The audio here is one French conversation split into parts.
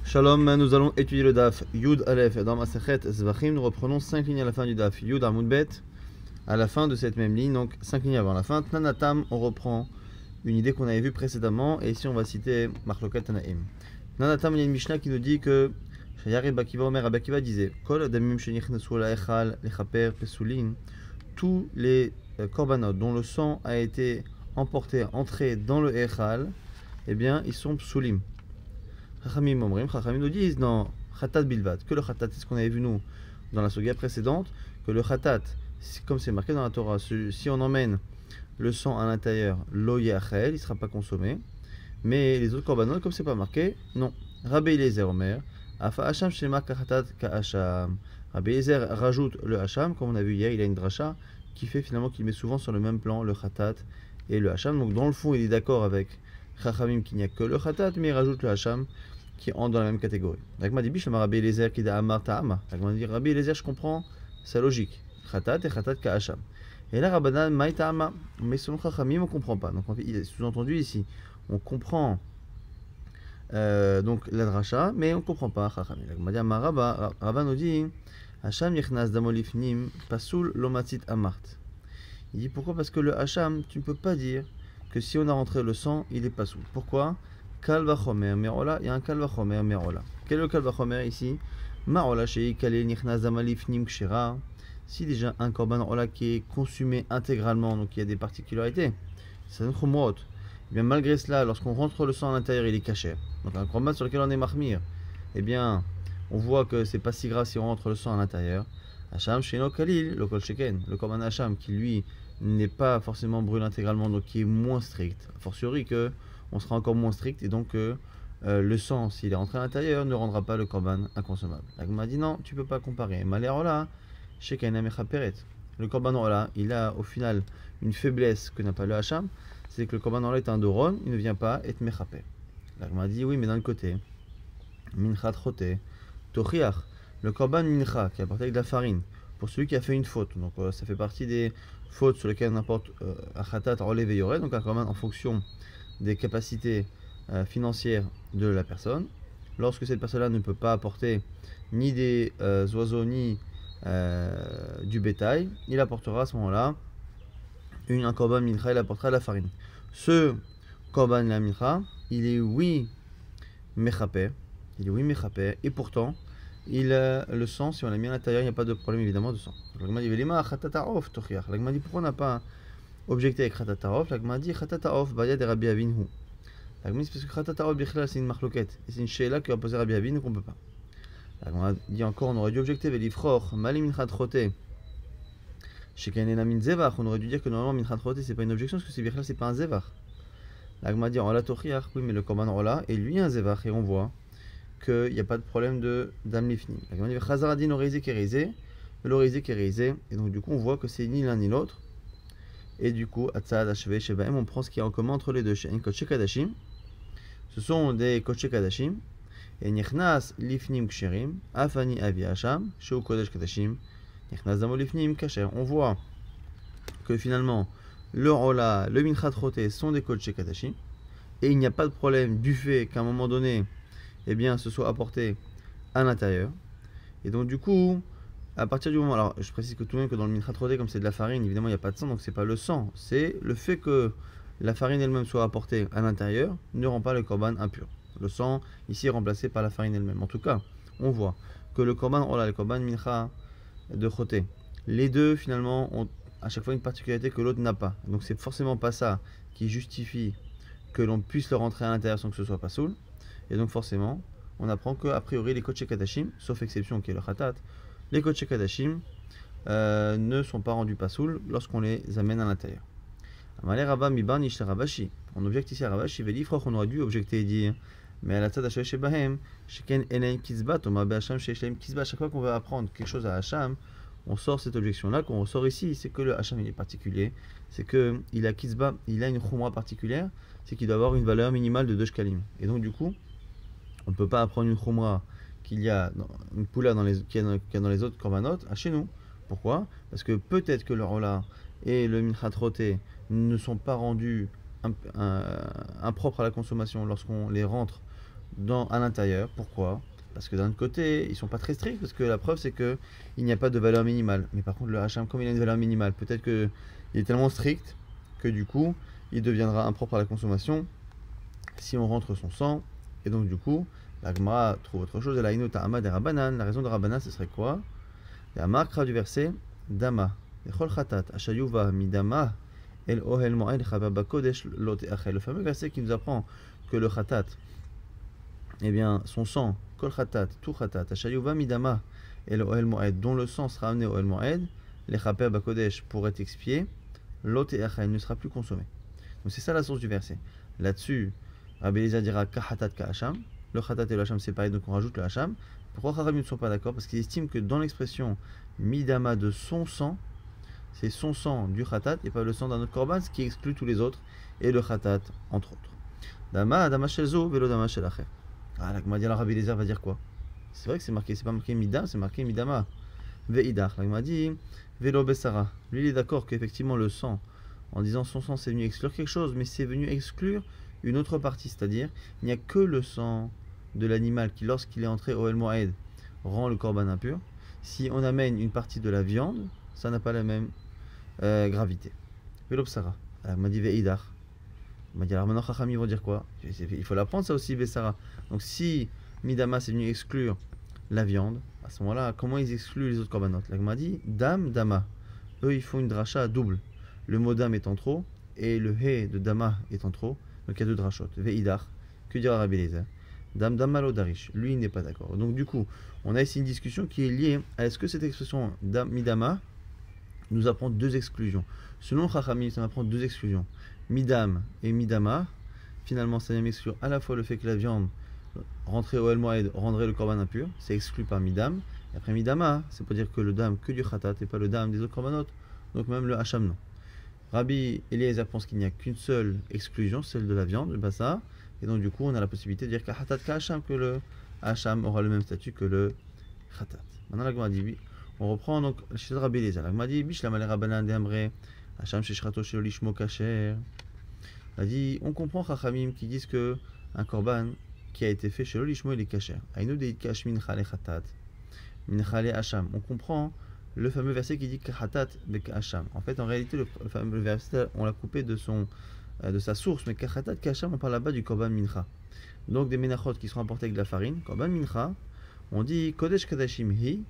Shalom, nous allons étudier le daf Yud Aleph dans Masechet Zvachim. Nous reprenons 5 lignes à la fin du daf Yud Amud Bet, à la fin de cette même ligne, donc 5 lignes avant la fin. Tnanatam, on reprend une idée qu'on avait vue précédemment, et ici on va citer Marloket Tanaim. Tnanatam, il y a une Mishnah qui nous dit que Shayar Bakiva Omer Abakiva disait Kol Adamim Shenichnesu la Echal Lechaper Pesulin, tous les korbanot dont le sang a été emporté, entré dans le Echal, eh bien ils sont psulim. Chachamim nous disent dans Khatat Bilvad, que le Khatat, c'est ce qu'on avait vu nous dans la soga précédente, que le Khatat, comme c'est marqué dans la Torah, si on emmène le sang à l'intérieur, lo yachel, il ne sera pas consommé, mais les autres korbanot, comme c'est pas marqué, non. Rabbi Eliezer Omer, Afa Hacham Shema Khatat Ka Hacham. Rabbi Eliezer rajoute le Hacham, comme on a vu hier, il a une dracha qui fait finalement qu'il met souvent sur le même plan le Khatat et le Hacham. Donc dans le fond, il est d'accord avec Chachamim qu'il n'y a que le Khatat, mais il rajoute le Hacham qui entre dans la même catégorie. L'agma dit Bish, le Rabbi Eliezer qui da Amar Ta'ama. L'agma dit Rabbi Eliezer, je comprends sa logique. Khatat et Khatat ka Hacham. Et là, Rabbanan Maï Ta'ama. Mais selon Chachamim, on ne comprend pas. Donc il est sous-entendu ici. On comprend donc la dracha, mais on ne comprend pas Chachamim. L'agma dit Amar Rabba. Rabba nous dit Hacham Yechnas Damolifnim Pasul Lomatit Amart. Il dit pourquoi? Parce que le Hacham, tu ne peux pas dire que si on a rentré le sang, il est pas soul. Pourquoi? Kal vachomer merola, il y a un kal vachomer merola. Quel est le kal vachomer ici? Marola shei kalel nichnas damalif nim kshira. Si déjà un korban rola qui est consumé intégralement, donc il y a des particularités, c'est un chumrot. Eh bien malgré cela, lorsqu'on rentre le sang à l'intérieur, il est caché. Donc un korban sur lequel on est mahmir, eh bien on voit que c'est pas si grave si on rentre le sang à l'intérieur. Hacham sheino kalil, le kol sheken, le korban hacham qui lui n'est pas forcément brûlé intégralement, donc qui est moins strict. A fortiori que on sera encore moins strict, et donc le sang, s'il est rentré à l'intérieur, ne rendra pas le korban inconsommable. La Gemara dit non, tu peux pas comparer. Malérola, shekena mechaperet. Le korban rola, il a au final une faiblesse que n'a pas le hacham, c'est que le korban rola est un doron, il ne vient pas être mechaper. La Gemara dit oui, mais d'un côté, minchat chote, tochiach, le korban mincha qui est apporté avec de la farine, pour celui qui a fait une faute. Donc ça fait partie des fautes sur lesquelles on apporte achatat relève et yoré, donc un korban en fonction des capacités financières de la personne. Lorsque cette personne-là ne peut pas apporter ni des oiseaux ni du bétail, il apportera à ce moment-là un korban mincha, il apportera de la farine. Ce korban la mincha, il est oui mechapé, et pourtant le sang, si on l'a mis à l'intérieur, il n'y a pas de problème évidemment de sang. L'agma dit pourquoi on n'a pas objecté avec Khatatarof? L'agma dit Khatatarof baya de Rabbi Avinu. L'agma dit parce que Khatatarof bichlal c'est une marloquette, et c'est une sheila qui va poser Rabbi Avinu qu'on ne peut pas. L'agma dit encore on aurait dû objecter velifror malim minchat chote shekenena min zevach. On aurait dû dire que normalement minchat chote c'est pas une objection parce que c'est bichlal c'est pas un zevach. L'agma dit ola tochiach, oui mais le korban rola est lui un zevach, et on voit qu'il n'y a pas de problème de dam lifnim. L'agma dit chazaradin oreizé kereizé, l'oreizé kereizé, et donc du coup on voit que c'est ni l'un ni l'autre. Et du coup, Atzad Hashve Shebaem, on prend ce qui est en commun entre les deux. Shein Kodesh Kadashim, ce sont des Kodesh Kadashim. Et Nichnas Lifnim Ksherim, Afani Avi Hasham, Sheu Kodesh Kadashim, Nichnas Damo Lifnim Kasher. On voit que finalement, le Rola, le Minchat Choté sont des Kodesh Kadashim. Et il n'y a pas de problème du fait qu'à un moment donné, eh bien, ce soit apporté à l'intérieur. Et donc, du coup, à partir du moment, alors je précise que tout de même que dans le minchat rodé, comme c'est de la farine, évidemment il n'y a pas de sang, donc c'est pas le sang, c'est le fait que la farine elle-même soit apportée à l'intérieur ne rend pas le korban impur. Le sang ici est remplacé par la farine elle-même. En tout cas, on voit que le korban, oh là, le korban mincha de choté, les deux finalement ont à chaque fois une particularité que l'autre n'a pas. Donc c'est forcément pas ça qui justifie que l'on puisse le rentrer à l'intérieur sans que ce soit pas soul. Et donc forcément, on apprend que a priori les kodesh kadashim, sauf exception qui est le khatat, les Kodesh Kadashim ne sont pas rendus pasoul lorsqu'on les amène à l'intérieur. On objecte ici à Ravashi, on aurait dû objecter et dire mais à la tzad hashve shebahem, sheken enaim kizbat, on m'a be'hacham sheishlaim kizbat. Chaque fois qu'on veut apprendre quelque chose à Hacham, on sort cette objection-là, qu'on ressort ici, c'est que le Hacham il est particulier, c'est qu'il a kizba, il a une chumra particulière, c'est qu'il doit avoir une valeur minimale de 2 shkalim. Et donc du coup, on ne peut pas apprendre une chumra qu'il y a une poula qu'il y a dans les autres korbanot à chez nous. Pourquoi? Parce que peut-être que le rola et le minchat roté ne sont pas rendus impropres à la consommation lorsqu'on les rentre à l'intérieur. Pourquoi? Parce que d'un autre côté, ils sont pas très stricts, parce que la preuve c'est que il n'y a pas de valeur minimale. Mais par contre, le hacham, comme il a une valeur minimale, peut-être qu'il est tellement strict que du coup, il deviendra impropre à la consommation si on rentre son sang. Et donc du coup, la Gemara trouve autre chose. La Ta'ama des Rabbanan. La raison de Rabbanan, ce serait quoi? La marque du verset Dama. Echol Khatat. Ashayuva midama. El Ohel Mo'ed Chababa Kodesh Lot Achel. Le fameux verset qui nous apprend que le Khatat, eh bien, son sang, Kol Khatat, tout Khatat, Ashayuva midama. El Ohel Mo'ed, dont le sang sera amené au Ohel Mo'ed, les Chaper Bakodesh pourrait expier, Lot Achel ne sera plus consommé. Donc c'est ça la source du verset. Là-dessus, Rabbi Eliezer dira Kahatat Kahasham. Le Khatat et le Hacham c'est pareil, donc on rajoute le Hacham. Pourquoi Chachamim ne sont pas d'accord? Parce qu'ils estiment que dans l'expression Midama de son sang, c'est son sang du Khatat et pas le sang d'un autre Korban, ce qui exclut tous les autres, et le Khatat entre autres. Dama, Dama Shelzo, Velo Dama Shelacher. Ah, la Gemara dit, Rabbi Eliezer va dire quoi? C'est vrai que c'est pas marqué Midam, c'est marqué Midama. Veidach, la Gemara dit Velo Besara. Lui il est d'accord qu'effectivement le sang, en disant son sang c'est venu exclure quelque chose, mais c'est venu exclure une autre partie, c'est-à-dire il n'y a que le sang de l'animal qui, lorsqu'il est entré au El Moed, rend le korban impur. Si on amène une partie de la viande, ça n'a pas la même gravité. Velopsara. Elle m'a dit Veidar. Elle m'a dit alors maintenant Chacham ils vont dire quoi? Il faut l'apprendre ça aussi, Vesara. Donc si Midama est venu exclure la viande, à ce moment-là, comment ils excluent les autres korbanot? Elle m'a dit Dam, Dama. Eux ils font une dracha double. Le mot Dam étant trop et le He de Dama étant trop. Donc il y a deux drachot. Veidar. Que dira Rabbi Eliezer? Dam Damalo Darish. Lui il n'est pas d'accord. Donc du coup, on a ici une discussion qui est liée à est-ce que cette expression Midama nous apprend deux exclusions. Selon Chachamim, ça m'apprend deux exclusions. Midam et Midama, finalement, ça vient m'exclure à la fois le fait que la viande rentrée au El Moed rendrait le korban impur, c'est exclu par Midam. Et après Midama, c'est pour dire que le dam que du Khatat et pas le dam des autres korbanot. Donc même le Hacham non. Rabbi Eliezer pense qu'il n'y a qu'une seule exclusion, celle de la viande, le bassa. Et donc du coup, on a la possibilité de dire qu'à Khatat Kahasham, que le Hacham aura le même statut que le Khatat. Maintenant, la Gemara dit, on reprend donc chez Rabbi Eliezer. La Gemara dit, Bishlam ale Rabbanan de Amre, Hacham sheshrato shelo lishmo kasher. Elle dit, on comprend Chachamim qui disent que un korban qui a été fait chez l'olishmo il est kasher. Aïnou de itkash mincha le Khatat, mincha le Hacham. On comprend le fameux verset qui dit Khatat beka Hacham. En fait, en réalité, le fameux verset, on l'a coupé de sa source, mais Khatat Kahasham, on parle là-bas du korban mincha. Donc des menachot qui seront apportés avec de la farine. Korban mincha, on dit Kodesh Kadashim hi,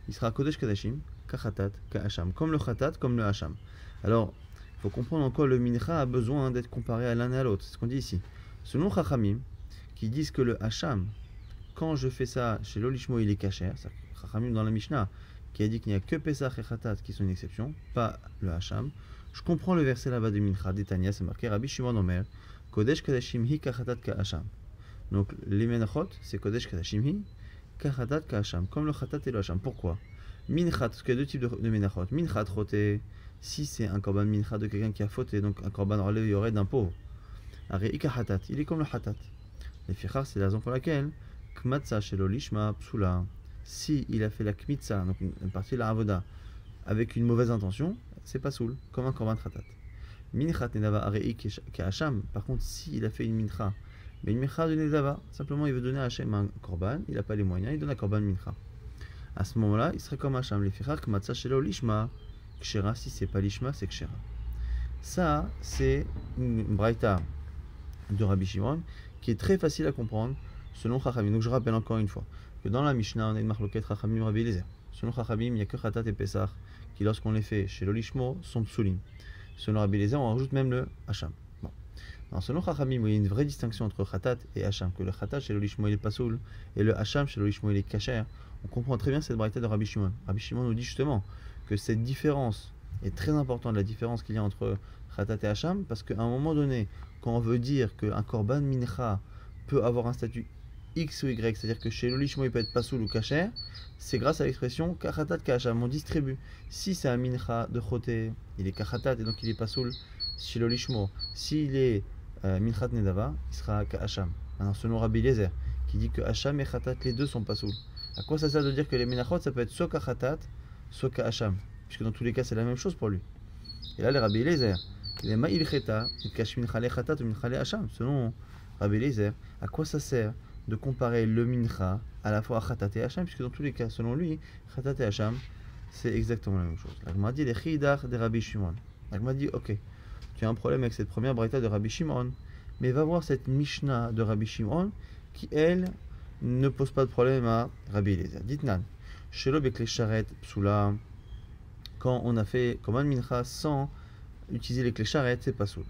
il sera Kodesh Kadashim, Khatat Kahasham, comme le Khatat, comme le Hacham. Alors, il faut comprendre en quoi le mincha a besoin d'être comparé à l'un et à l'autre. C'est ce qu'on dit ici. Selon Chachamim, qui disent que le Hacham, quand je fais ça chez l'olishmo, il est kasher. Chachamim dans la Mishnah, qui a dit qu'il n'y a que Pesach et Khatat qui sont une exception, pas le Hacham. Je comprends le verset là-bas de Mincha, d'Etania, c'est marqué Rabbi Shimon Omer, Kodesh Kadashim hi Khatat Kahasham. Donc les menachot, c'est Kodesh Kadashim hi Khatat Kahasham, comme le Khatat et le Hacham. Pourquoi? Minchat, parce qu'il y a deux types de menachot. Minchat roté, si c'est un korban mincha de quelqu'un qui a fauté, donc un korban relevé d'un pauvre. Arei Khatat, il est comme le Khatat. Les fichar, c'est la raison pour laquelle Kmatsa shelo lishma psula. Si il a fait la kmitsa, donc une partie de la avoda, avec une mauvaise intention, c'est pas soul, comme un korban khatat. Minchat nedava arei kehasham. Par contre, s'il a fait une mincha, mais une mincha de nedava, simplement il veut donner à Hachem un korban, il n'a pas les moyens, il donne un korban mincha. À ce moment-là, il serait comme Hacham. Les fichar kmatsa shelo lishma kshera. Si c'est pas lishma, c'est kshera. Ça, c'est une braïta de Rabbi Shimon qui est très facile à comprendre selon Chachamim. Donc je rappelle encore une fois que dans la Mishnah, on a une marloquette Chachamim Rabbi Eliezer. Selon Chachamim, il n'y a que Khatat et Pesach qui, lorsqu'on les fait chez l'olishmo, sont psulim. Selon Rabbi Eliezer, on rajoute même le Hacham. Bon. Alors, selon Chachamim, il y a une vraie distinction entre Khatat et Hacham, que le Khatat chez l'olishmo il est pasoul et le Hacham chez l'olishmo il est kasher. On comprend très bien cette braïta de Rabbi Shimon. Rabbi Shimon nous dit justement que cette différence est très importante, la différence qu'il y a entre Khatat et Hacham, parce qu'à un moment donné, quand on veut dire qu'un korban mincha peut avoir un statut X ou Y, c'est-à-dire que chez l'olishmo il peut être pasoul ou kasher, c'est grâce à l'expression kachatat kahasham, on distribue. Si c'est un mincha de choté, il est kachatat et donc il est pasoul chez l'olishmo. S'il est minchat nedava, il sera kahasham. Alors selon Rabbi Eliezer, qui dit que hacham et khatat, les deux sont pasoul. À quoi ça sert de dire que les minachot ça peut être soit kachatat, soit kahasham, puisque dans tous les cas c'est la même chose pour lui. Et là, le Rabbi Eliezer, il est ma'il cheta, il cache minchale khatat ou minchale hacham. Selon Rabbi Eliezer, à quoi ça sert de comparer le mincha à la fois à Khatat et Hacham, puisque dans tous les cas, selon lui, Khatat et Hacham, c'est exactement la même chose. La Gemara dit les Chidach de Rabbi Shimon. La Gemara dit ok, tu as un problème avec cette première braïta de Rabbi Shimon, mais va voir cette Mishnah de Rabbi Shimon qui, elle, ne pose pas de problème à Rabbi Eliezer. Dites-nan, Shelo Bekle Sharet Psula, quand on a fait Korban Mincha sans utiliser les clés charrettes, c'est pas soul.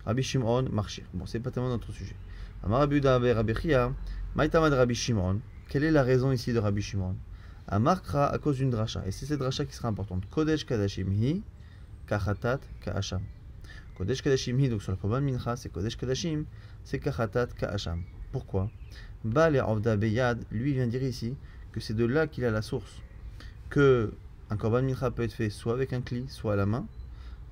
Rabbi Shimon, Marchir. Bon, c'est pas tellement notre sujet. Amar Rabbi Yehuda be Rabbi Chia, Maïtamad Rabbi Shimon. Quelle est la raison ici de Rabbi Shimon? Amarkra, à cause d'une dracha. Et c'est cette dracha qui sera importante. Kodesh Kadashim Hi, Kachatat Ka'asham. Kodesh Kadashim Hi, donc sur le Korban Mincha, c'est Kodesh Kadashim, c'est Kachatat Ka'asham. Pourquoi? Bale Avda Beyad, lui vient dire ici que c'est de là qu'il a la source. Que un Korban Mincha peut être fait soit avec un kli, soit à la main.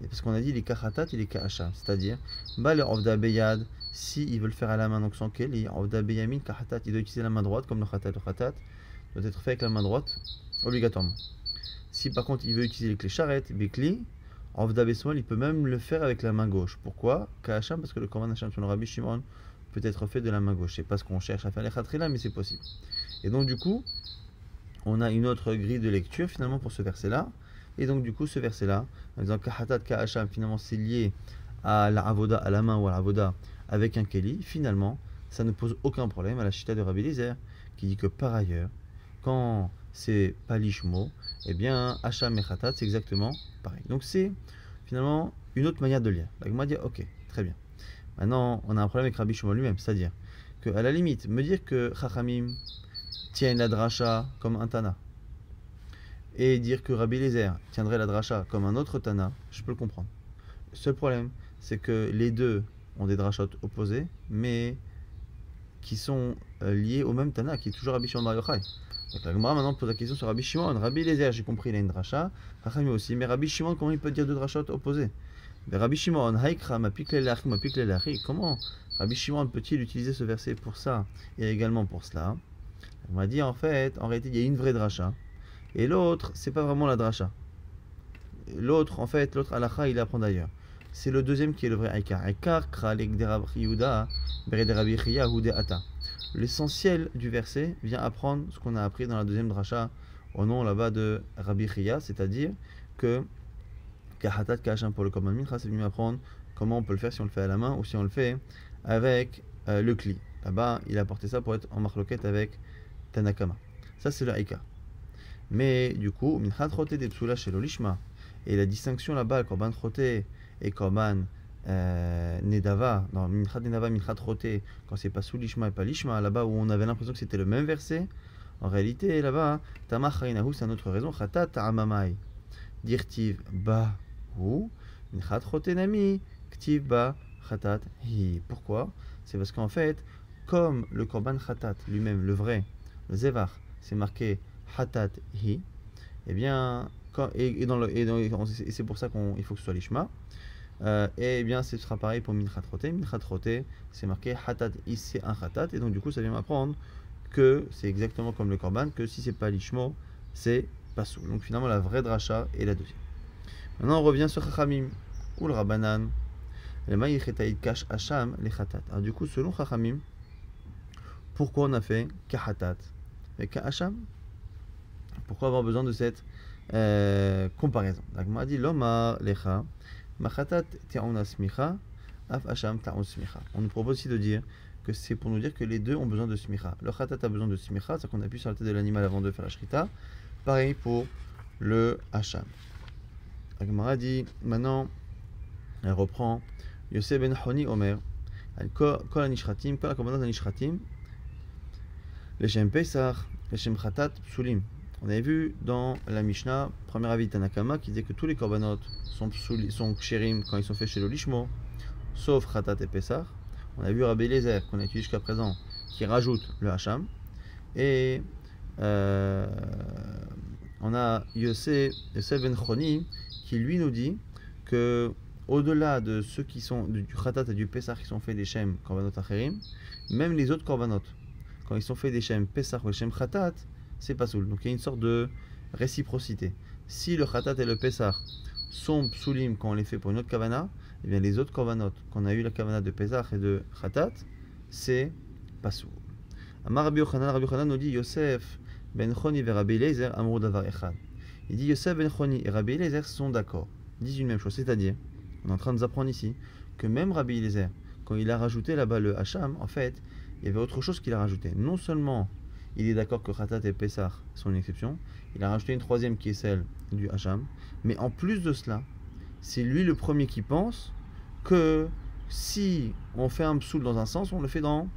Et parce qu'on a dit les kachatat et les ka'asham, c'est-à-dire les ovda beyad, si il veut le faire à la main, donc sans keli, ovda beyamin kachatat, il doit utiliser la main droite, comme le khatat doit être fait avec la main droite, obligatoirement. Si par contre il veut utiliser les clés charrettes, bekli, ovda besmol, il peut même le faire avec la main gauche. Pourquoi? Ka'asham, parce que le korban hacham sur le Rabbi Shimon peut être fait de la main gauche. C'est pas ce qu'on cherche à faire les khatrila, mais c'est possible. Et donc du coup, on a une autre grille de lecture finalement pour ce verset-là. Et donc du coup ce verset-là, en disant Kahatat Ka'asham, finalement c'est lié à la avoda, à la main ou à la avoda avec un keli, finalement ça ne pose aucun problème à la chita de Rabbi Eliezer qui dit que par ailleurs, quand c'est pas lishmo, eh bien Hacham et Khatat c'est exactement pareil. Donc c'est finalement une autre manière de lire. La Gemara dit ok, très bien. Maintenant on a un problème avec Rabbi Shimon lui-même, c'est-à-dire qu'à la limite, me dire que Chachamim tiennent la dracha comme un Tana, et dire que Rabbi Eliezer tiendrait la dracha comme un autre Tana, je peux le comprendre. Le seul problème, c'est que les deux ont des drachot opposés, mais qui sont liés au même Tana, qui est toujours Rabbi Shimon Bar Yochai. Donc la Gemara maintenant pose la question sur Rabbi Shimon. Rabbi Eliezer, j'ai compris, il a une dracha, Chachamim aussi, mais Rabbi Shimon, comment il peut dire deux drachot opposés? Mais Rabbi Shimon, Haikra, Mapik Lelachi, comment Rabbi Shimon peut-il utiliser ce verset pour ça et également pour cela? On va dire en fait, en réalité, il y a une vraie dracha. Et l'autre, c'est pas vraiment la dracha. L'autre, en fait, l'autre halakha, il apprend d'ailleurs. C'est le deuxième qui est le vrai Aikar. Aikar, kralek de Rabbi Yehuda, bere de Rabbi Chia, ou de Ata. L'essentiel du verset vient apprendre ce qu'on a appris dans la deuxième dracha, au nom là-bas de Rabbi Chia, c'est-à-dire que Kahatat Ka'asham pour le Korban Mincha, c'est venu apprendre comment on peut le faire si on le fait à la main ou si on le fait avec le kli. Là-bas, il a apporté ça pour être en marloquette avec Tanakama. Ça, c'est le Aikar. Mais du coup, Minchat Choté de Psula chez l'Olishma, et la distinction là-bas, Korban Choté et Korban Nedava, dans Minchat Nedava, Minchat Choté, quand c'est pas sous l'Ishma et pas l'Ishma, là-bas où on avait l'impression que c'était le même verset, en réalité, là-bas, Tamach Chainahu, c'est une autre raison, Chatat Ta'amamai, Dirtiv Ba Hu, Minchat Choté Nami, Ktiv Ba Chatat Hi. Pourquoi? C'est parce qu'en fait, comme le Korban Chatat lui-même, le vrai, le Zevar, c'est marqué Hatat hi, eh bien, et c'est pour ça qu'il faut que ce soit l'ishma. Et bien, ce sera pareil pour Minchat Choté. Minchat Choté, c'est marqué Hatat hi, c'est un Hatat. Et donc, du coup, ça vient m'apprendre que c'est exactement comme le Korban, que si c'est pas l'ishmo, c'est pas sous. Donc, finalement, la vraie dracha est la deuxième. Maintenant, on revient sur Chachamim ou le Rabbanan. Alors, du coup, selon Chachamim, pourquoi on a fait Kahatat et Ka'asham? Pourquoi avoir besoin de cette comparaison? Donc, on m'a dit Loma lecha machatat ta'una smicha af asham ta'un smicha. On nous propose aussi de dire que c'est pour nous dire que les deux ont besoin de smicha. Le khatat a besoin de smicha, c'est qu'on appuie sur la tête de l'animal avant de faire la shrita. Pareil pour le hacham. Donc, on m'a dit maintenant, elle reprend Yosef ben Honi Omer kol anishratim, kol akobanot anishratim leshem pesach leshem khatat psulim. On avait vu dans la Mishnah, premier avis de Tanakama, qui disait que tous les korbanot sont kshérim quand ils sont faits chez le lishmo, sauf Khatat et Pesach. On a vu Rabbi Eliezer, qu'on a étudié jusqu'à présent, qui rajoute le hacham. Et on a Yosef ben Choni, qui lui nous dit que au-delà de ceux qui sont du Khatat et du Pesach qui sont faits des shem korbanot acherim, même les autres korbanot, quand ils sont faits des shem Pesach ou des shem Khatat, c'est pas soul. Donc il y a une sorte de réciprocité. Si le Khatat et le Pesach sont psulim quand on les fait pour une autre kavana, et bien les autres korbanot, qu'on a eu la kavana de Pesach et de Khatat, c'est pas soul. Amar Rabbi Yochanan nous dit Yosef ben Choni et Rabbi Eliezer amrou davar echad. Il dit Yosef ben Choni et Rabbi Eliezer sont d'accord, disent une même chose, c'est-à-dire, on est en train de nous apprendre ici que même Rabbi Eliezer, quand il a rajouté là-bas le Hacham, en fait, il y avait autre chose qu'il a rajouté. Non seulement il est d'accord que Khatat et Pessah sont une exception, il a rajouté une troisième qui est celle du Hacham, mais en plus de cela, c'est lui le premier qui pense que si on fait un psoul dans un sens, on le fait dans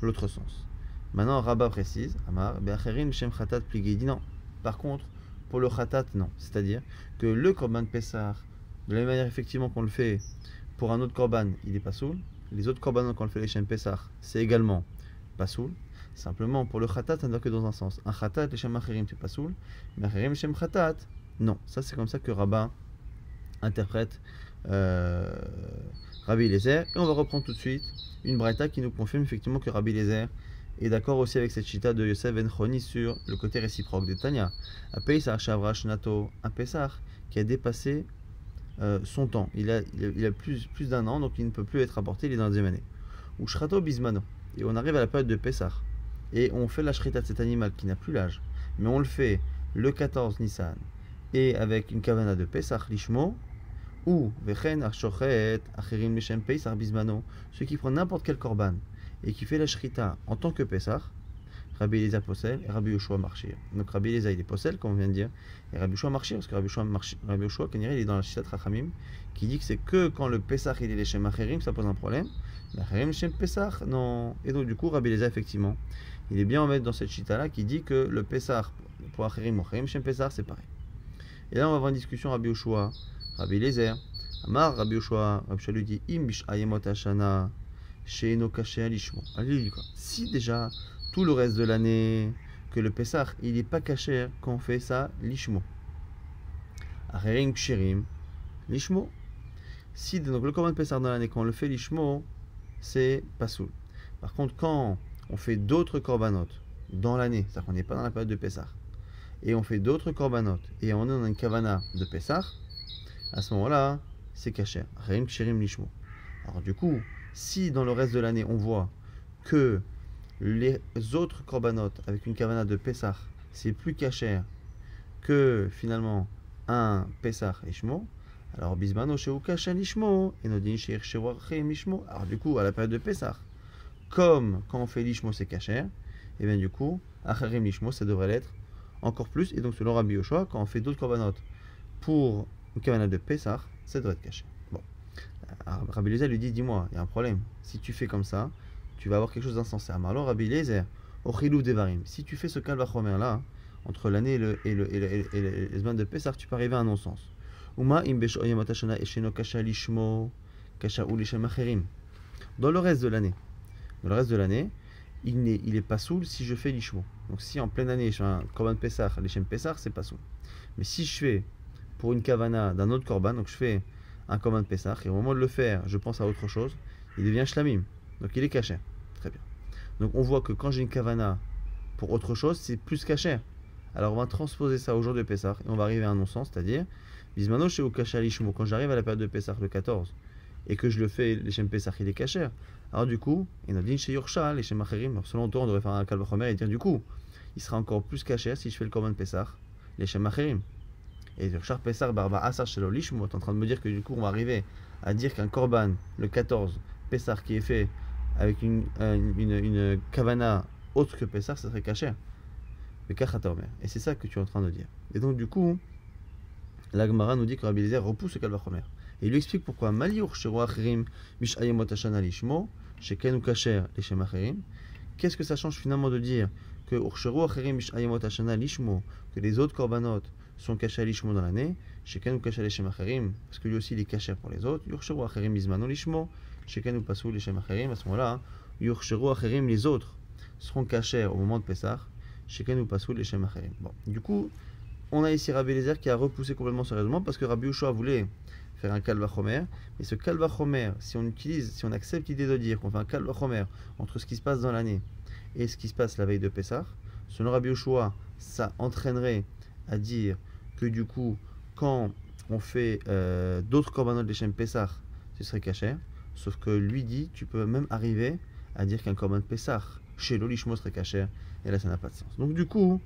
l'autre sens. Maintenant, Rabbah précise, Amar, Be'acherim Shem Khatat Pligei, dit non. Par contre, pour le Khatat, non. C'est-à-dire que le Korban Pessah, de la même manière effectivement qu'on le fait pour un autre Korban, il n'est pas soul. Les autres Korbanot, quand on le fait les Shem Pessah, c'est également pas soul. Simplement, pour le Khatat, ça ne va que dans un sens. Un Khatat, les Shem Acherim, c'est pas soul. Mais Acherim Shem Khatat, non. Ça, c'est comme ça que Rabbah interprète Rabbi Eliezer. Et on va reprendre tout de suite une braïta qui nous confirme effectivement que Rabbi Eliezer est d'accord aussi avec cette chita de Yosef ben Choni sur le côté réciproque de Tanya. Un Pesach Shavra Shnato, un Pesach qui a dépassé son temps. Il a plus d'un an, donc il ne peut plus être apporté, il est dans la deuxième année. Ou Shrato Bismano. Et on arrive à la période de Pesach. Et on fait la shrita de cet animal qui n'a plus l'âge. Mais on le fait le 14 Nissan. Et avec une kavana de Pesach, Lishmo. Ou Vechen Arshochet, Acherim Leshem Pesach Bismano. Ceux qui prennent n'importe quel korban et qui fait la shrita en tant que Pesach, Rabbi Eliezer possède et Rabbi Yoshua marchir. Donc Rabbi Eliezer il est possède, comme on vient de dire, et Rabbi Yoshua marchir, parce que Rabbi Yoshua il est dans la Shitat Rachamim, qui dit que c'est que quand le Pesach il est les Shem Acherim, ça pose un problème. Mais Acherim Shem Pesach, non. Et donc du coup, Rabbi Eliezer, effectivement, il est bien en mettre dans cette Shita là qui dit que le Pesach pour Acherim ou Acherim Shem Pesach, c'est pareil. Et là, on va avoir une discussion Rabbi Yoshua, Rabbi Eliezer. Amar Rabbi Yoshua, Rabbi Yoshua lui dit Im bish ayemot hashana she'eno kasher lishmo. Allez, il dit quoi? Si déjà tout le reste de l'année que le Pesach il n'est pas kasher quand on fait ça lishmo. Acherim kshirim lishmo. Si donc le korban Pesach dans l'année quand on le fait lishmo, c'est pas soul. Par contre, quand on fait d'autres korbanot dans l'année, c'est-à-dire qu'on n'est pas dans la période de Pesach, et on fait d'autres korbanot et on est dans une kavana de Pesach, à ce moment-là, c'est kasher. Acherim kshirim lishmo. Alors du coup, si dans le reste de l'année on voit que les autres korbanot avec une kavana de Pesach, c'est plus kasher que finalement un Pesach lishmo, alors bismano sheu kasher lishmo et nodin sheir shewarchem lishmo. Alors du coup, à la période de Pesach, comme quand on fait lishmo c'est kasher, et bien du coup, acharim lishmo ça devrait l'être encore plus. Et donc selon Rabbi Yoshua, quand on fait d'autres korbanot pour une kavana de Pesach, ça devrait être kasher. Bon, Rabbi Eliezer lui dit, dis-moi, il y a un problème. Si tu fais comme ça, tu vas avoir quelque chose d'insensé. Alors Rabbi Eliezer, ochilou devarim. Si tu fais ce kal vachomer là, entre l'année et les semaines de Pesach, tu peux arriver à un non-sens. Uma im beshoyemot hashana esheno kasha lishmo kasha u lishem acherim. Dans le reste de l'année, il est pas soul si je fais lishmo. Donc si en pleine année je fais un korban Pesach, lishem Pesach, c'est pas soul. Mais si je fais pour une kavana d'un autre korban, donc je fais un korban Pesach, et au moment de le faire, je pense à autre chose, il devient shlamim. Donc il est kasher. Très bien. Donc on voit que quand j'ai une kavana pour autre chose, c'est plus kasher. Alors on va transposer ça au jour de Pesach, et on va arriver à un non-sens, c'est-à-dire, bismano chez Ukasha lishmo, quand j'arrive à la période de Pesach le 14, et que je le fais, l'Eshem Pesach, il est kasher. Alors du coup, et Nadine chez Yorsha, l'Eshem Acherim, selon toi, on devrait faire un kal vachomer et dire du coup, il sera encore plus kasher si je fais le korban Pesach, l'Eshem Acherim. Et Yorsha Pesach, Barba Asar Shelo Lishmo, tu es en train de me dire que du coup, on va arriver à dire qu'un korban, le 14, Pesach, qui est fait avec une kavana autre que Pesach, ça serait kasher. Et c'est ça que tu es en train de dire. Et donc du coup, la Gemara nous dit que Rabbi Eliezer repousse le kal vachomer. Et il lui explique pourquoi Maliur Shero Acherim Mish Ayemot Hashana Lishmo Sheken ou Kasher Leshem Acherim. Qu'est-ce que ça change finalement de dire que Urshero Acherim Mish Ayemot Hashana Lishmo, que les autres korbanot sont kasher lishmo dans l'année, Sheken ou Kasher Leshem Acherim, parce que lui aussi il est kasher pour les autres. Urshero Acherim Bismano Lishmo Sheken ou Pasou Leshem Acherim. À ce moment-là, Urshero Acherim, les autres seront kasher au moment de Pesach. Sheken ou Pasou Leshem Acherim. Bon, du coup, on a ici Rabbi Eliezer qui a repoussé complètement ce raisonnement parce que Rabbi Yoshua voulait faire un kal vachomer, et ce kal vachomer, si on accepte l'idée de dire qu'on fait un kal vachomer entre ce qui se passe dans l'année et ce qui se passe la veille de Pessah, selon Rabbi Yoshua, ça entraînerait à dire que du coup, quand on fait d'autres korbanot de Shem Pessah, ce serait kasher, sauf que lui dit, tu peux même arriver à dire qu'un korban Pessah, chez l'olishmo serait kacher, et là ça n'a pas de sens. Donc du coup,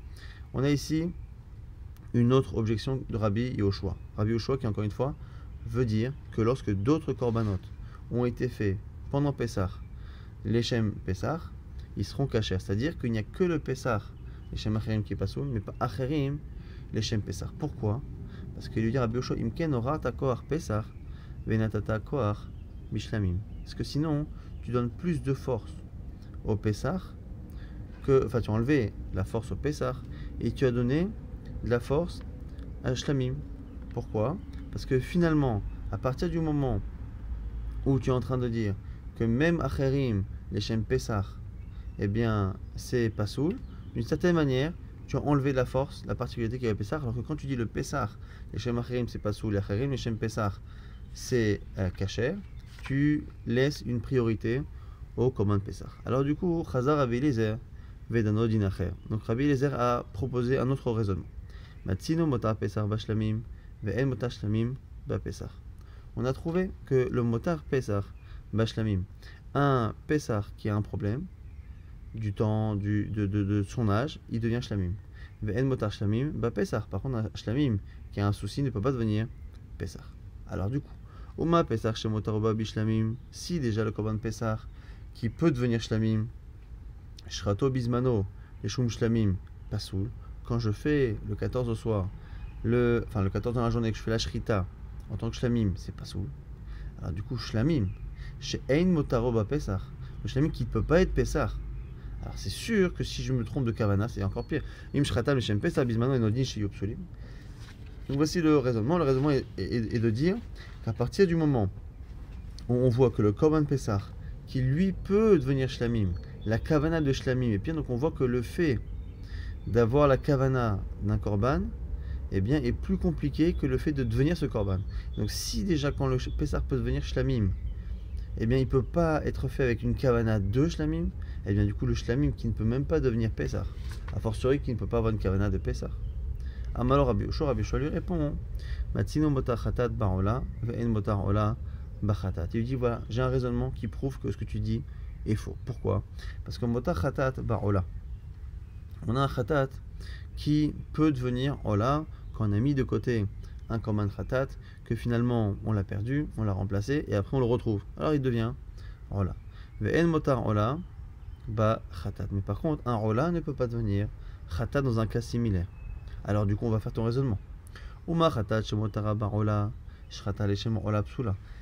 on a ici une autre objection de Rabbi Yehoshua. Rabbi Yehoshua qui, encore une fois, veut dire que lorsque d'autres korbanot ont été faits pendant Pessah, les Shem Pessah, ils seront cachers. C'est-à-dire qu'il n'y a que le Pessah, les Shem Acherim qui est pasoul, mais pas Acherim, les Shem Pessah. Pourquoi? Parce qu'il lui dit Rabbi Yehoshua, Imken ora ta koach Pessah, venatata koach bishlamim. Parce que sinon, tu donnes plus de force au Pessah enfin tu as enlevé la force au Pessah et tu as donné de la force à Shlamim. Pourquoi? Parce que finalement, à partir du moment où tu es en train de dire que même Acherim, les Shem Pessah, eh bien, c'est Pasoul, d'une certaine manière, tu as enlevé de la force, la particularité qu'il y a au Pessah, alors que quand tu dis le Pessah, les Shem Acherim, c'est Pasoul, les Acherim, les Shem Pessah, c'est Kacher, tu laisses une priorité au Korban Pessah. Alors du coup, Chazar Rabbi Eliezer Vedano Dinacher. Donc Rabbi Eliezer a proposé un autre raisonnement. Matzino motar Pessah bashlamim ve'en motar shlamim ba-Pessah. On a trouvé que le motar Pessah bashlamim, un Pessah qui a un problème du temps de son âge, il devient shlamim. Ve'en motar shlamim ba-Pessah. Par contre, un shlamim qui a un souci ne peut pas devenir Pessah. Alors du coup, Uma Pessah shemotaroba bishlamim, si déjà le korban Pessah qui peut devenir shlamim, shrato bismano, yeshum shlamim, pasoul, quand je fais le 14 au soir, le 14 dans la journée, que je fais la shrita en tant que shlamim, c'est pasoul. Alors du coup, shlamim, chez ein motaroba Pessah, le shlamim qui ne peut pas être Pessah. Alors c'est sûr que si je me trompe de kavana, c'est encore pire. Im shratam shem Pessah bismano enodin chez yopsulim. Donc voici le raisonnement. Le raisonnement est de dire qu'à partir du moment où on voit que le korban Pessah, qui lui peut devenir shlamim, la kavana de shlamim, et bien donc on voit que le fait d'avoir la kavana d'un korban, eh bien est plus compliqué que le fait de devenir ce korban. Donc si déjà quand le Pessah peut devenir shlamim, eh bien il ne peut pas être fait avec une kavana de shlamim, eh bien du coup le shlamim qui ne peut même pas devenir Pessah, a fortiori qui ne peut pas avoir une kavana de Pessah. Amalo Rabbi Yehoshua lui répond Matzino motar chatat barola ve'en motar ola bachatat. Il lui dit voilà, j'ai un raisonnement qui prouve que ce que tu dis est faux. Pourquoi? Parce que motar chatat barola, on a un chatat qui peut devenir ola quand on a mis de côté un korban chatat, que finalement on l'a perdu, on l'a remplacé et après on le retrouve. Alors il devient ola. Ve'en motar ola bachatat. Mais par contre, un ola ne peut pas devenir chatat dans un cas similaire. Alors du coup on va faire ton raisonnement.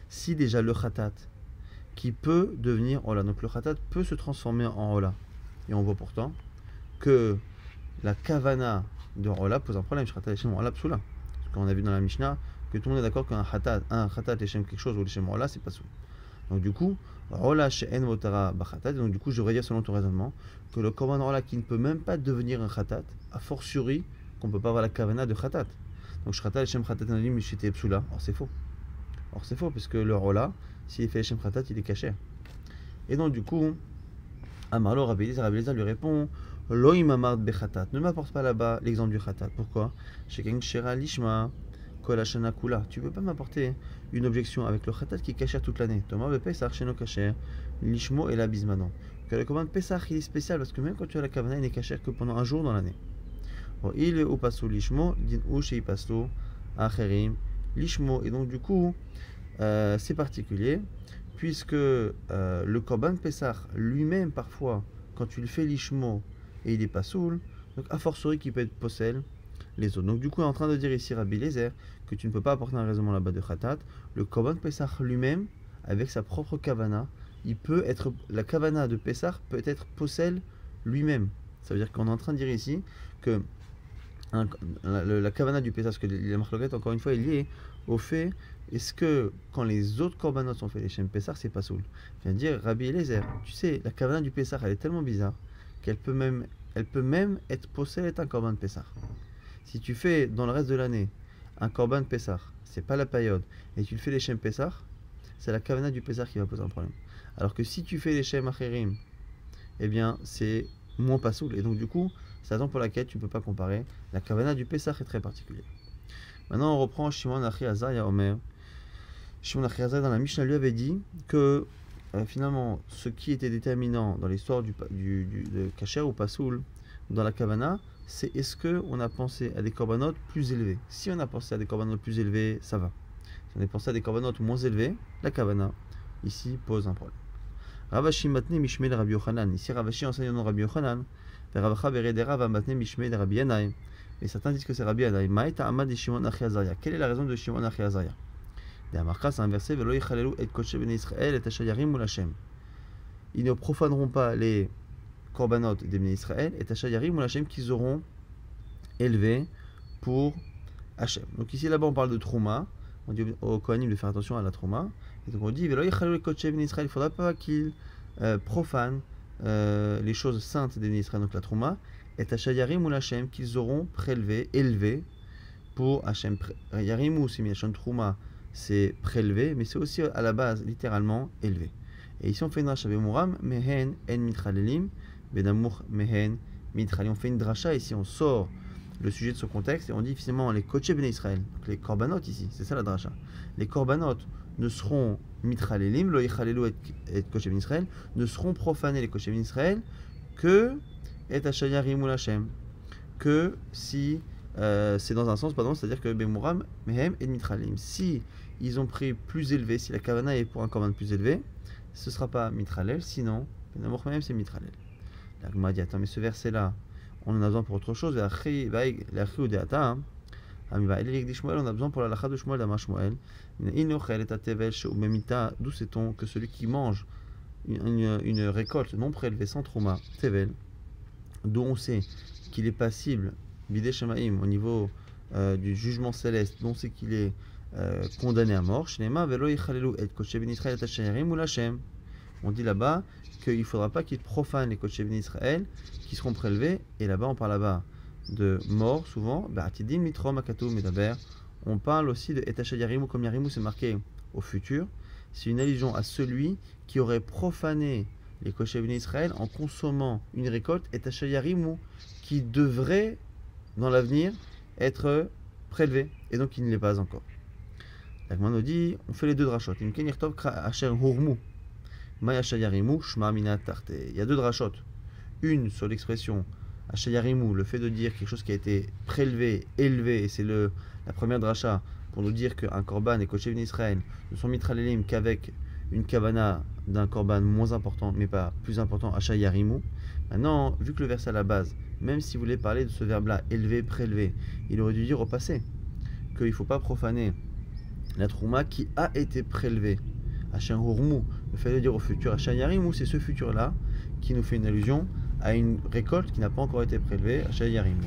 Si déjà le khatat qui peut devenir ola, donc le khatat peut se transformer en ola, et on voit pourtant que la kavana de ola pose un problème. Parce qu'on a vu dans la Mishnah que tout le monde est d'accord qu'un khatat leshem quelque chose ou leshem ola c'est pas sous. Donc du coup ola she'en motara bachatat, donc du coup je devrais dire selon ton raisonnement que le korban ola qui ne peut même pas devenir un khatat, a fortiori qu'on ne peut pas avoir la kavana de khatat. Donc shratal leshem khatat anadim mishite psula. Or c'est faux. Or c'est faux parce que le rola, s'il fait leshem khatat, il est caché. Et donc du coup, Amarlo Rabbi Eliezer lui répond Lo imamard bechatat. Ne m'apporte pas là-bas l'exemple du khatat. Pourquoi? Sheken shera lishma kol hashana kula. Tu ne peux pas m'apporter une objection avec le khatat qui est caché toute l'année. Thomas bepesach sheno kacher lishmo et la bismanon. Que le commande pesach il est spécial parce que même quand tu as la kavana, il n'est caché que pendant un jour dans l'année. Il est ou passo lishmo, din ou chez passo acherim lishmo. Et donc du coup, c'est particulier puisque le korban Pessah lui-même parfois, quand tu le fais lishmo et il est pas soul, donc a fortiori qui peut être possède les autres. Donc du coup, il est en train de dire ici Rabbi Eliezer que tu ne peux pas apporter un raisonnement là-bas de khatat. Le korban Pessah lui-même, avec sa propre kavana, il peut être la kavana de Pessah peut être possède lui-même. Ça veut dire qu'on est en train de dire ici que la kavana du Pessah, parce que la marloquette, encore une fois, est liée au fait, est-ce que quand les autres korbanot sont faits, les Shem Pessah, c'est pas soul. Je viens de dire, Rabbi Eliezer, tu sais, la kavana du Pessah, elle est tellement bizarre qu'elle peut même être possédée un korban Pessah. Si tu fais dans le reste de l'année un korban Pessah, c'est pas la période, et tu le fais les Shem Pessah, c'est la kavana du Pessah qui va poser un problème. Alors que si tu fais les Shem Acherim, eh bien, c'est moins pas soul. Et donc, du coup, c'est la raison pour laquelle tu ne peux pas comparer. La kavana du Pessah est très particulière. Maintenant, on reprend Shimon Achi Azar Omer. Shimon Achi Azar dans la Mishnah lui avait dit que finalement, ce qui était déterminant dans l'histoire de Kacher ou Pasoul, dans la Kavana, c'est est-ce qu'on a pensé à des corbanotes plus élevés. Si on a pensé à des corbanotes plus élevés, ça va. Si on a pensé à des corbanotes moins élevés, la Kavana, ici, pose un problème. Ravashi matne mishmei Rabbi Yochanan. Ici, Ravashi enseigne au nom de Rabbi Yochanan. Ravacha veredera va matne mishmei de Rabbi Yanaï. Et certains disent que c'est Rabbi Yanaï. Maïta amad de Shimon Achi Azaria. Quelle est la raison de Shimon Achi Azaria? C'est un verset. Velo yichalelu et kodesh bnei Israël et ashayarim ul Hashem. Ils ne profaneront pas les korbanot des bnei Israël et ashayarim ul Hashem qu'ils auront élevés pour Hashem. Donc ici, là-bas, on parle de Trouma. On dit aux Kohanim de faire attention à la Trouma. Et donc on dit, il ne faudra pas qu'ils profanent les choses saintes des Israël, donc la Trouma, et Yarim ou Hashem, qu'ils auront prélevé, élevé pour Hashem. Yarim c'est Milachon Trouma, c'est prélevé, mais c'est aussi à la base, littéralement, élevé. Et ici on fait une dracha Bemuram, Mehen en mitralelim, Benamur Mehen mitralim. On fait une dracha, ici on sort le sujet de ce contexte et on dit finalement les Kodesh Bnei Israël, donc les korbanot ici, c'est ça la dracha. Les korbanot ne seront mitralelim, lo yichalelu et Kodesh Bnei Israël, ne seront profanés les Kodesh Bnei Israël que et ashayarim ul Hashem, que si c'est dans un sens, pardon, c'est-à-dire que bemuram mehem et mitralelim. Si ils ont pris plus élevé, si la kavana est pour un korban plus élevé, ce ne sera pas mitralel, sinon benamur mehem c'est mitralel. La Gemara dit attends, mais ce verset là on en a besoin pour autre chose. On a besoin pour la lacha de Shmuel d'Amar Shmuel. D'où sait-on que celui qui mange une récolte non prélevée sans trouma, tevel, dont on sait qu'il est passible, bidé shamaim, au niveau du jugement céleste, dont on sait qu'il est condamné à mort, on dit là-bas qu'il ne faudra pas qu'il profane les Kodesh Bnei Israël qui seront prélevés. Et là-bas, on parle là-bas de mort, souvent. On parle aussi de Etacha Yarimu, comme Yarimu c'est marqué au futur. C'est une allusion à celui qui aurait profané les Kodesh Bnei Israël en consommant une récolte, Etacha Yarimu, qui devrait, dans l'avenir, être prélevé. Et donc, il ne l'est pas encore. La Gemara nous dit, on fait les deux drachot. Il y a deux drachot. Une sur l'expression Ashayarimu, le fait de dire quelque chose qui a été prélevé, élevé, et c'est la première dracha pour nous dire qu'un korban et Kodesh Bnei Israël ne sont mitralelim qu'avec une kavana d'un korban moins important, mais pas plus important, Ashayarimu. Maintenant, vu que le verset à la base, même si vous voulez parler de ce verbe-là, élevé, prélevé, il aurait dû dire au passé qu'il ne faut pas profaner la trouma qui a été prélevée. Hachem Hourmou, le fait de dire au futur Hachem Yarimou, c'est ce futur-là qui nous fait une allusion à une récolte qui n'a pas encore été prélevée. Hachem Yarimou.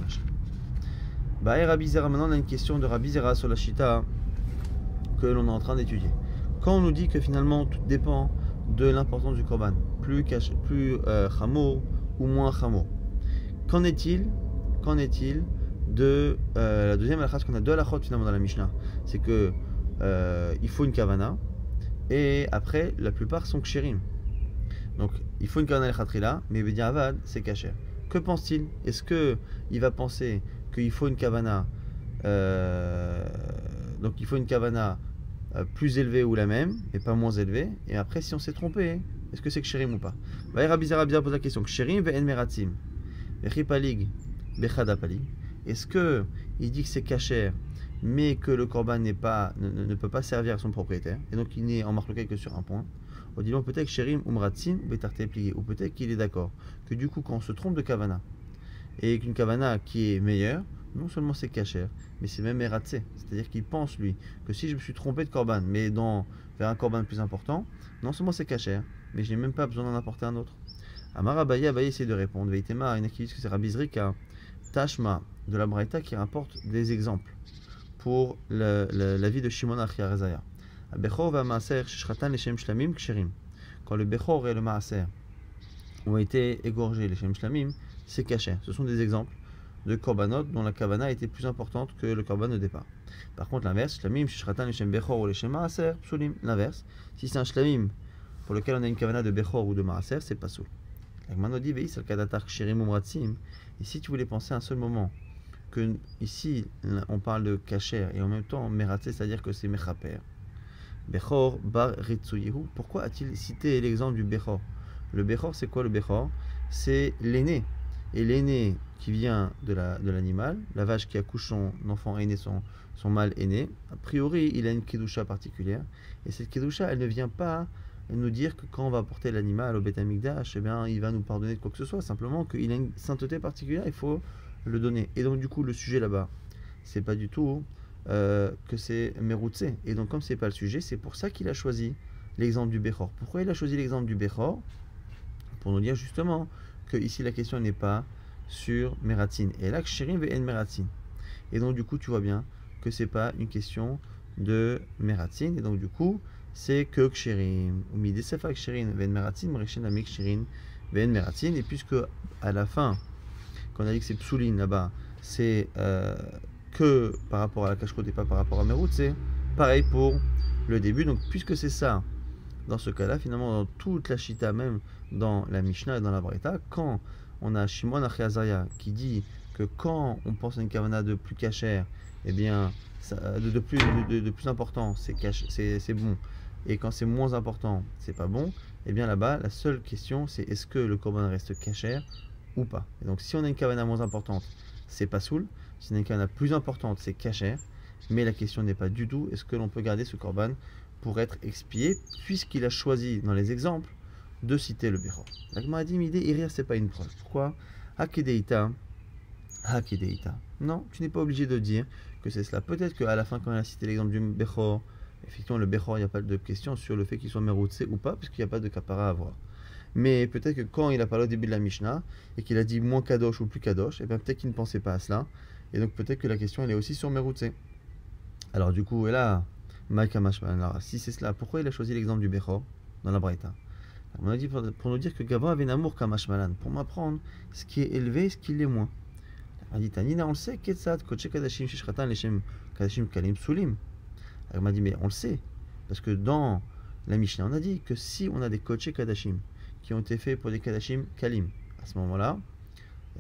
Bah, Rabbi Zera, maintenant on a une question de Rabbi Zera sur la Shita que l'on est en train d'étudier. Quand on nous dit que finalement tout dépend de l'importance du korban, plus chameau ou moins chameau, qu'en est-il de la deuxième halakha, parce qu'on a deux halakhot finalement dans la Mishnah, c'est que il faut une kavana. Et après, la plupart sont kshérim. Donc, il faut une kavana al-khatrila, mais b'diavad, c'est kasher. Que pense-t-il? Est-ce qu'il va penser qu'il faut une kavana donc il faut une kavana plus élevée ou la même, et pas moins élevée? Et après, si on s'est trompé, est-ce que c'est kshérim ou pas? Rabbi Zera pose la question. Kshérim ve'en meratzim. Vechipalig bechadapalig. Est-ce qu'il dit que c'est kasher, mais que le korban ne peut pas servir à son propriétaire, et donc il n'est en marque que sur un point? On dit peut-être Sherim Umratsim ou Betarte plié, ou peut-être qu'il est d'accord que du coup, quand on se trompe de kavana, et qu'une kavana qui est meilleure, non seulement c'est kasher, mais c'est même eratzé, c'est-à-dire qu'il pense lui que si je me suis trompé de korban, mais vers un korban plus important, non seulement c'est kasher, mais je n'ai même pas besoin d'en apporter un autre. Amar Abaye essaie de répondre. Veitema, il y en a qui disent que c'est Rabbi Zrika, Tashma de la Braïta qui rapporte des exemples pour la vie de Shimon Achi Arazaya. Bechor va Maaser Shratan Leshem Shlamim Ksherim. Quand le Bechor et le Maaser ont été égorgés, les Shem Shlamim, c'est caché. Ce sont des exemples de korbanot dont la kavana était plus importante que le korban au départ. Par contre, l'inverse, Shlamim Shratan Leshem Bechor ou Leshem Maaser, Psulim. L'inverse, si c'est un Shlamim pour lequel on a une kavana de Bechor ou de Maaser, c'est pas soul. La Gemara dit Veis al Kadatar Ksherim Umratsim. Et si tu voulais penser un seul moment que ici on parle de kasher et en même temps meratzé, c'est-à-dire que c'est mechaper. Bechor bar ritsuyehu. Pourquoi a-t-il cité l'exemple du Bechor? Le Bechor, c'est quoi le Bechor? C'est l'aîné. Et l'aîné qui vient de l'animal, la vache qui accouche son enfant aîné, son mâle aîné, a priori, il a une kedusha particulière. Et cette kedusha, elle ne vient pas nous dire que quand on va porter l'animal au Beth Amikdash, eh bien, il va nous pardonner de quoi que ce soit. Simplement qu'il a une sainteté particulière, il faut le donner. Et donc, du coup, le sujet là-bas, c'est pas du tout que c'est Meroutse. Et donc, comme c'est pas le sujet, c'est pour ça qu'il a choisi l'exemple du Bechor. Pourquoi il a choisi l'exemple du Bechor? Pour nous dire justement que ici la question n'est pas sur Meratzin. Et là, Kshirim ve en Meratzin. Et donc, du coup, tu vois bien que c'est pas une question de Meratzin. Et donc, du coup, c'est que Kshirim. Ou Midesefa Kshirim ve en Meratzin, Mreshin Amik Kshirim ve en Meratzin. Et puisque à la fin, quand on a dit que c'est Psoulin là-bas, c'est que par rapport à la cache-côte et pas par rapport à Merout, c'est pareil pour le début. Donc, puisque c'est ça, dans ce cas-là, finalement, dans toute la Shita, même dans la Mishnah et dans la Braïta, quand on a Shimon Achiazaria qui dit que quand on pense à une kavana de plus cachère, eh bien, de plus important, c'est bon. Et quand c'est moins important, c'est pas bon. Eh bien là-bas, la seule question, c'est est-ce que le korban reste cachère ou pas. Et donc si on a une kavana moins importante, c'est pas soul. Si on a une kavana plus importante, c'est cachère. Mais la question n'est pas du tout est-ce que l'on peut garder ce korban pour être expié, puisqu'il a choisi dans les exemples de citer le Bechor. La Gemara dit mais Irir, c'est pas une preuve. Pourquoi? Hakedeita. Non, tu n'es pas obligé de dire que c'est cela. Peut-être qu'à la fin, quand il a cité l'exemple du Bechor, effectivement, le Bechor, il n'y a pas de question sur le fait qu'il soit Meroutse ou pas, puisqu'il n'y a pas de kapara à avoir. Mais peut-être que quand il a parlé au début de la Mishnah, et qu'il a dit moins Kadosh ou plus Kadosh, et bien peut-être qu'il ne pensait pas à cela. Et donc peut-être que la question, elle est aussi sur Meroutse. Alors du coup, et là, alors, si c'est cela, pourquoi il a choisi l'exemple du Bechor dans la Braïta? On a dit pour nous dire que Gavra avait un amour Kamashmalan, pour m'apprendre ce qui est élevé et ce qui l'est moins. On a dit Tanina, on le sait, Ketsat, Koche Kadashim, Shishchatan, Leshem Kadashim, Kalim, Sulim. Elle m'a dit, mais on le sait, parce que dans la Mishnah, on a dit que si on a des Koche Kadashim qui ont été faits pour des Kadashim Kalim, à ce moment-là,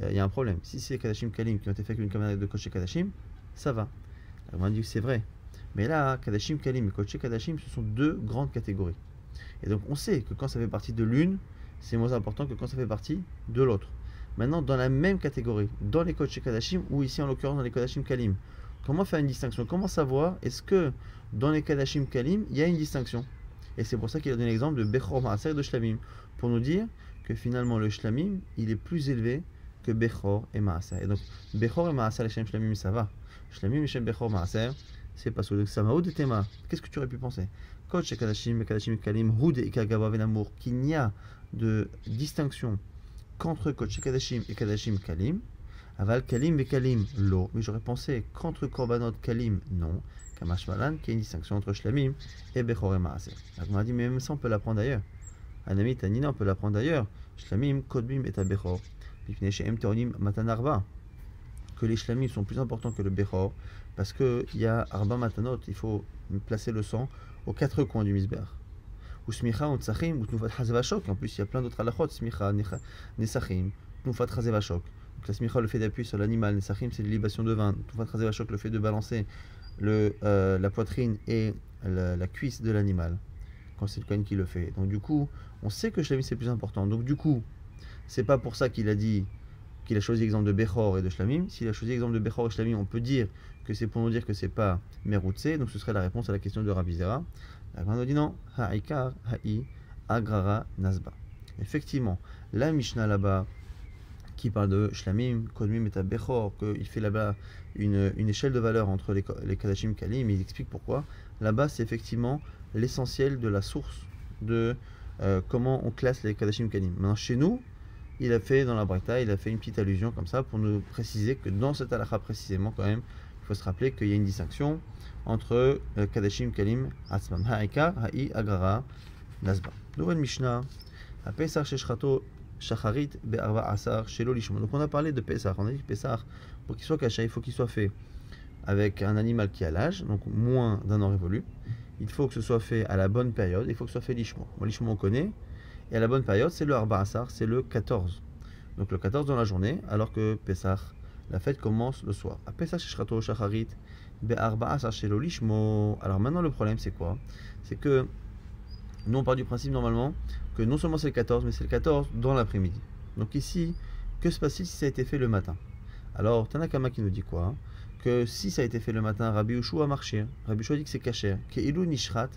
il y a un problème. Si c'est des Kadashim Kalim qui ont été faits avec une caméra de Koche Kadashim, ça va. Elle m'a dit que c'est vrai. Mais là, Kadashim Kalim et Koche Kadashim, ce sont deux grandes catégories. Et donc on sait que quand ça fait partie de l'une, c'est moins important que quand ça fait partie de l'autre. Maintenant, dans la même catégorie, dans les Kodesh Kadashim, ou ici en l'occurrence dans les Kadashim Kalim, comment faire une distinction? Comment savoir est-ce que dans les Kadashim Kalim, il y a une distinction? Et c'est pour ça qu'il a donné l'exemple de Bechor Maaser et de Shlamim, pour nous dire que finalement le Shlamim, il est plus élevé que Bechor et Maaser. Et donc, Bechor et Maaser, les Shem Shlamim, ça va. Shlamim et Shem Bechor Maaser, c'est pas ça. Samaoud et Tema, qu'est-ce que tu aurais pu penser? Kodesh Kadashim et Kadashim Kalim, Houd et Ikagava Venamour, qu'il n'y a de distinction qu'entre Kodesh Kadashim et Kadashim Kalim, Aval Kalim et Kalim, lo. Mais j'aurais pensé qu'entre Korbanot Kalim, non. Kamash Malan, qu'il y a une distinction entre Shlamim et Bechor et Maaser. On m'a dit, mais même ça, on peut l'apprendre ailleurs. Anami Tanina, on peut l'apprendre ailleurs. Shlamim, Kodbim et Bechor. Pipne Shehem Teonim Matanarba. Que les Shlamim sont plus importants que le Bechor, parce qu'il y a Arba Matanot, il faut placer le sang aux quatre coins du Misber. Ou Smicha, ou Tsachim, ou Tnufat Hazevashok. En plus, il y a plein d'autres halachot. Smicha, Nesachim, Tnufat Hazevashok. Donc la Smicha, le fait d'appuyer sur l'animal. Nesachim, c'est les libations de vin. Tnufat Hazevashok, le fait de balancer la poitrine et la cuisse de l'animal. Quand c'est le Kohen qui le fait. Donc du coup, on sait que Shlamim, c'est plus important. Donc du coup, c'est pas pour ça qu'il a dit qu'il a choisi l'exemple de Bechor et de Shlamim. S'il a choisi l'exemple de Bechor et Shlamim, on peut dire que c'est pour nous dire que c'est pas Meroutse. Donc ce serait la réponse à la question de Rabbi Zera. La Gemara nous dit non. Ha'ikar, ha'i, agrara, nasba. Effectivement, la Mishnah là-bas, qui parle de Shlamim, Kodmim et Bechor, qu'il fait là-bas une échelle de valeur entre les Kadashim Kalim, il explique pourquoi. Là-bas, c'est effectivement l'essentiel de la source de comment on classe les Kadashim Kalim. Maintenant, chez nous, il a fait dans la Braïta, il a fait une petite allusion comme ça pour nous préciser que dans cette halakha précisément, quand même, il faut se rappeler qu'il y a une distinction entre Kadashim Kalim, Atzmam, Ha'ika, Ha'i, Agrara, Nasba. Nouvelle Mishnah, à Pesach Sheshrato, Shacharit, Be'arva Asar, Shelo Lishma. Donc on a parlé de Pesach, on a dit que Pesach, pour qu'il soit caché, il faut qu'il soit fait avec un animal qui a l'âge, donc moins d'un an révolu. Il faut que ce soit fait à la bonne période, il faut que ce soit fait Lishmo. Bon, Lishmo on connaît. Et à la bonne période, c'est le Arba Asar, c'est le 14. Donc le 14 dans la journée, alors que Pesach, la fête commence le soir. À Pesach Sheshrato Shacharit, be'arba'a shelo lishmo. Alors maintenant le problème c'est quoi? C'est que nous on part du principe normalement que non seulement c'est le 14, mais c'est le 14 dans l'après-midi. Donc ici, que se passe-t-il si ça a été fait le matin? Alors Tanakama qui nous dit quoi? Que si ça a été fait le matin, Rabbi Yoshua a marché. Rabbi Yoshua dit que c'est kasher. Ke'ilu nishrat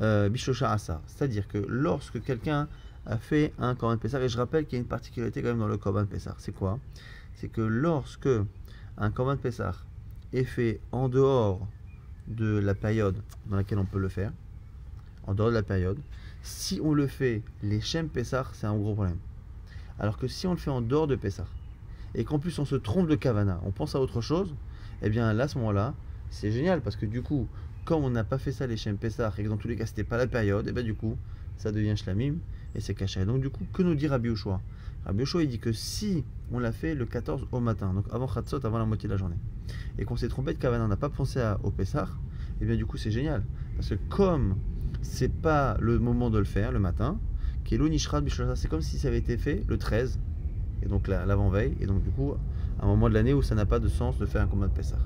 bishosha asa. C'est-à-dire que lorsque quelqu'un a fait un Korban Pessah, et je rappelle qu'il y a une particularité quand même dans le Korban Pessah, c'est quoi? C'est que lorsque un Korban Pessah est fait en dehors de la période dans laquelle on peut le faire, en dehors de la période, si on le fait les Shem Pessah, c'est un gros problème. Alors que si on le fait en dehors de Pessah, et qu'en plus on se trompe de Kavana, on pense à autre chose, eh bien là, à ce moment-là, c'est génial, parce que du coup, comme on n'a pas fait ça les Shem Pessah, et que dans tous les cas c'était pas la période, et bien du coup, ça devient Shlamim, et c'est caché. Donc du coup, que nous dit Rabbi Yoshua? Rabbi Yoshua il dit que si on l'a fait le 14 au matin, donc avant Chatzot, avant la moitié de la journée, et qu'on s'est trompé de Kavana, on n'a pas pensé au Pessah, et bien du coup c'est génial, parce que comme c'est pas le moment de le faire le matin, c'est comme si ça avait été fait le 13, et donc l'avant-veille, et donc du coup, à un moment de l'année où ça n'a pas de sens de faire un combat de Pessah.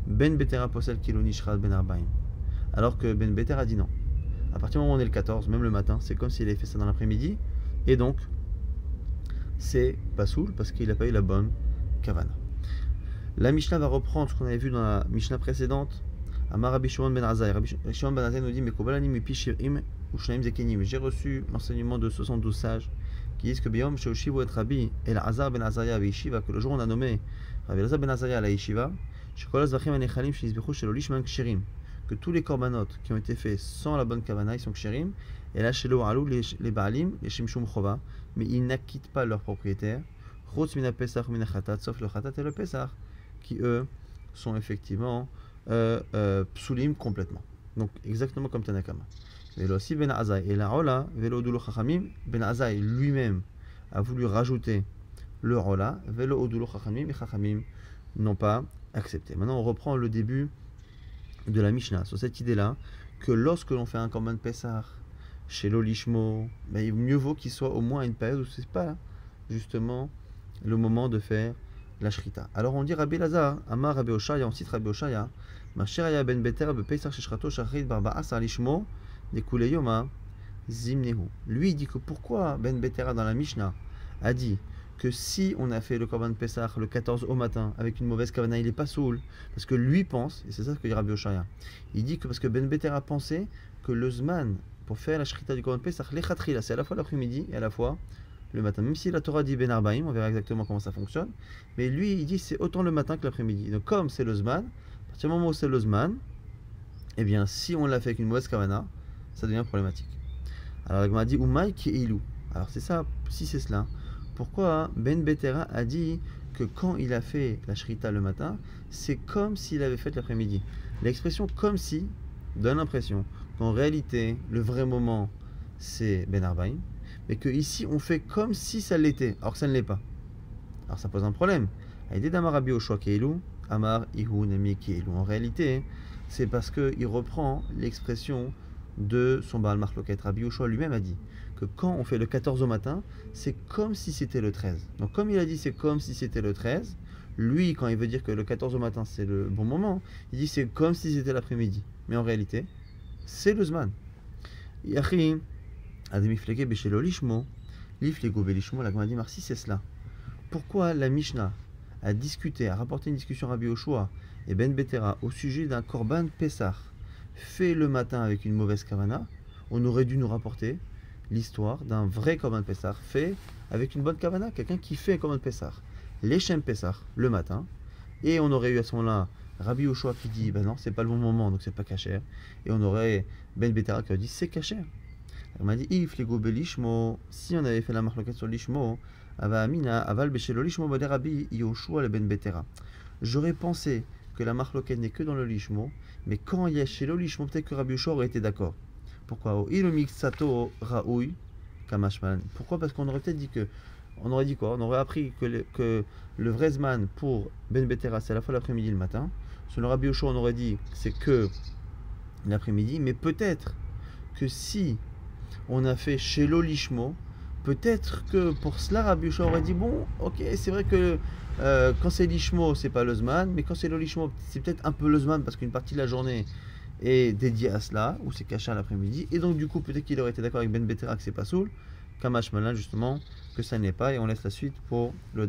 Ben Betera Posel Kilo Nishrat Ben Arbaim. Alors que Ben Beter a dit non. À partir du moment où on est le 14, même le matin, c'est comme s'il avait fait ça dans l'après-midi, et donc, c'est pas soul parce qu'il n'a pas eu la bonne Kavana. La Mishnah va reprendre ce qu'on avait vu dans la Mishnah précédente. Amar Rabbi Shimon ben Azai. Rabbi Shimon ben Azai nous dit: j'ai reçu l'enseignement de 72 sages qui disent que Biyom Sheoshivu et Rabbi El-Azar ben Azariah à Yeshiva, que le jour où on a nommé Rabbi El-Azar ben Azariah à la Yeshiva, que tous les korbanot qui ont été faits sans la bonne kavana, ils sont ksherim, et là chez l'O'alou, les Baalim, les Shimshum Chova, mais ils n'acquittent pas leurs propriétaires, Chutz mina Pesach mina Chatat, sauf le Chatat et le Pesach, qui eux sont effectivement psulim complètement. Donc exactement comme Tanakama. Velo aussi Ben Azai, et la Ola, Velo Odulo Chachamim, Ben Azai lui-même a voulu rajouter le Ola, Velo Odulo Chachamim, et Chachamim n'ont pas accepté. Maintenant on reprend le début de la Mishnah sur cette idée-là que lorsque l'on fait un Korban Pessah chez l'Olishmo, mais mieux vaut qu'il soit au moins à une période où c'est pas justement le moment de faire la Shrita. Alors on dit Rabbi Lazar, Amar Rabbi Oshaya, on cite Rabbi Oshaya, Masheraya ben Beter be Pesach sheshrato shachrit barba'as alishmo dekule yoma zimnehu. Lui il dit que pourquoi Ben Betera dans la Mishnah a dit que si on a fait le Korban Pessah le 14 au matin avec une mauvaise kavana, il n'est pas soul, parce que lui pense, et c'est ça ce que dit Rabbi Oshaya, il dit que parce que Ben Betera pensait que le Zman pour faire la Shrita du Korban Pessah, l'Echatrila, c'est à la fois l'après-midi et à la fois le matin. Même si la Torah dit Ben Arbaim, on verra exactement comment ça fonctionne, mais lui il dit c'est autant le matin que l'après-midi. Donc comme c'est le Zman, à partir du moment où c'est le Zman, eh bien si on l'a fait avec une mauvaise kavana, ça devient problématique. Alors la Gemara dit Umay ki ilou. Alors c'est ça, si c'est cela. Pourquoi Ben Betera a dit que quand il a fait la Shrita le matin, c'est comme s'il avait fait l'après-midi. L'expression comme si donne l'impression qu'en réalité, le vrai moment, c'est Ben Arbaim, mais que ici on fait comme si ça l'était, alors que ça ne l'est pas. Alors ça pose un problème. Amar Ihu Nemi Kielu. En réalité, c'est parce qu'il reprend l'expression de son Baal Marloket. Rabbi Yoshua lui-même a dit que quand on fait le 14 au matin, c'est comme si c'était le 13. Donc comme il a dit c'est comme si c'était le 13, lui quand il veut dire que le 14 au matin c'est le bon moment, il dit c'est comme si c'était l'après-midi. Mais en réalité, c'est le Zman. Yachi, Ademifleke Beshelo Lishmo, Liflego Belishmo, la Gemara dit Marci, c'est cela. Pourquoi la Mishnah a discuté, a rapporté une discussion à Rabbi Yoshua et Ben Betera au sujet d'un Korban Pessah fait le matin avec une mauvaise kavana? On aurait dû nous rapporter l'histoire d'un vrai Korban Pessah fait avec une bonne kavana, quelqu'un qui fait un Korban Pessah, les Shem Pessah le matin, et on aurait eu à ce moment-là Rabbi Yoshua qui dit ben non c'est pas le bon moment donc c'est pas kasher, et on aurait Ben Betera qui a dit c'est kasher. On m'a dit if les gobe lishmo, si on avait fait la marloquette sur lishmo, avamina aval beshelo lishmo bade Rabbi Yoshua le Ben Betera. J'aurais pensé que la marloquette n'est que dans le lishmo, mais quand il y a chez le lishmo, peut-être que Rabbi Yoshua aurait été d'accord. Pourquoi? Pourquoi? Parce qu'on aurait peut-être dit que, on aurait dit quoi? On aurait appris que le vrai Zman pour Ben Betera c'est à la fois l'après-midi et le matin. Selon Rabbi Yoshua on aurait dit c'est que l'après-midi, mais peut-être que si on a fait chez l'Olishmo, peut-être que pour cela, Rabbi Yehoshua aurait dit, bon, ok, c'est vrai que quand c'est l'ishmo, c'est pas le zman, mais quand c'est le lishmo, c'est peut-être un peu le zman, parce qu'une partie de la journée est dédiée à cela, ou c'est caché à l'après-midi, et donc du coup, peut-être qu'il aurait été d'accord avec Ben Betera que c'est pas soul, Kamash Malin, justement, que ça n'est pas, et on laisse la suite pour le